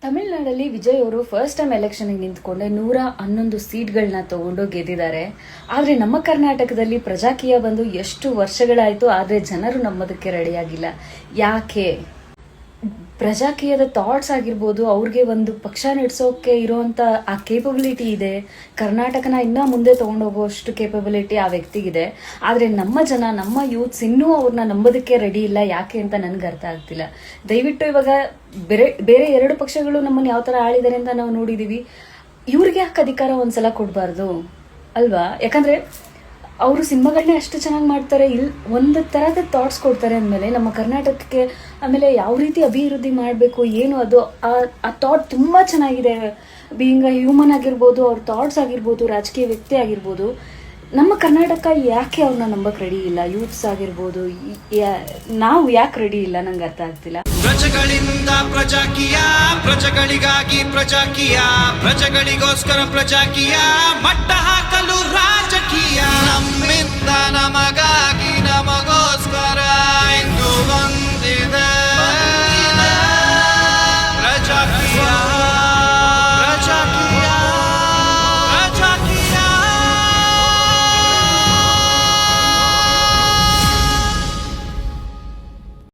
ತಮಿಳ್ನಾಡಲ್ಲಿ ವಿಜಯ್ ಅವರು first time ಎಲೆಕ್ಷನ್ಗೆ ನಿಂತ್ಕೊಂಡೆ 111 ಸೀಟ್ಗಳನ್ನ ತಗೊಂಡು ಗೆದ್ದಿದ್ದಾರೆ. ಆದರೆ ನಮ್ಮ ಕರ್ನಾಟಕದಲ್ಲಿ ಪ್ರಜಾಕೀಯ ಬಂದು ಎಷ್ಟು ವರ್ಷಗಳಾಯಿತು, ಆದರೆ ಜನರು ನಂಬೋದಕ್ಕೆ ರೆಡಿಯಾಗಿಲ್ಲ. ಯಾಕೆ? ಪ್ರಜಾಕೀಯದ ಥಾಟ್ಸ್ ಆಗಿರ್ಬೋದು, ಅವ್ರಿಗೆ ಒಂದು ಪಕ್ಷ ನಡೆಸೋಕೆ ಇರೋವಂಥ ಆ ಕೇಪಬಿಲಿಟಿ ಇದೆ. ಕರ್ನಾಟಕನ ಇನ್ನೂ ಮುಂದೆ ತೊಗೊಂಡೋಗೋಷ್ಟು ಕೇಪಬಿಲಿಟಿ ಆ ವ್ಯಕ್ತಿಗಿದೆ. ಆದರೆ ನಮ್ಮ ಜನ, ನಮ್ಮ ಯೂತ್ಸ್ ಇನ್ನೂ ಅವ್ರನ್ನ ನಂಬೋದಕ್ಕೆ ರೆಡಿ ಇಲ್ಲ. ಯಾಕೆ ಅಂತ ನನಗೆ ಅರ್ಥ ಆಗ್ತಿಲ್ಲ. ದಯವಿಟ್ಟು ಇವಾಗ ಬೇರೆ ಎರಡು ಪಕ್ಷಗಳು ನಮ್ಮನ್ನು ಯಾವ ಥರ ಆಳಿದ್ದಾರೆ ಅಂತ ನಾವು ನೋಡಿದ್ದೀವಿ. ಇವ್ರಿಗೆ ಯಾಕೆ ಅಧಿಕಾರ ಒಂದ್ಸಲ ಕೊಡಬಾರ್ದು ಅಲ್ವಾ? ಯಾಕಂದರೆ ಅವರು ಸಿನಿಮಾಗಳನ್ನೇ ಅಷ್ಟು ಚೆನ್ನಾಗಿ ಮಾಡ್ತಾರೆ. ಒಂದು ಥರದ ಥಾಟ್ಸ್ ಕೊಡ್ತಾರೆ ಅಂದಮೇಲೆ ನಮ್ಮ ಕರ್ನಾಟಕಕ್ಕೆ ಆಮೇಲೆ ಯಾವ ರೀತಿ ಅಭಿವೃದ್ಧಿ ಮಾಡಬೇಕು ಏನು ಅದು ಆ ಥಾಟ್ ತುಂಬ ಚೆನ್ನಾಗಿದೆ. ಬೀಯಿಂಗ್ ಅ ಹ್ಯೂಮನ್ ಆಗಿರ್ಬೋದು, ಅವ್ರ ಥಾಟ್ಸ್ ಆಗಿರ್ಬೋದು, ರಾಜಕೀಯ ವ್ಯಕ್ತಿ ಆಗಿರ್ಬೋದು. ನಮ್ಮ ಕರ್ನಾಟಕ ಯಾಕೆ ಅವ್ರನ್ನ ನಂಬಕ್ಕೆ ರೆಡಿ ಇಲ್ಲ? ಯೂತ್ಸ್ ಆಗಿರ್ಬೋದು, ನಾವು ಯಾಕೆ ರೆಡಿ ಇಲ್ಲ? ನಂಗೆ ಅರ್ಥ ಆಗ್ತಿಲ್ಲ. ಪ್ರಜೆಗಳಿಂದ ಪ್ರಜಾಕೀಯ, ಪ್ರಜೆಗಳಿಗಾಗಿ ಪ್ರಜಾಕೀಯ, ಪ್ರಜೆಗಳಿಗೋಸ್ಕರ ಪ್ರಜಾಕೀಯ ಮಟ್ಟ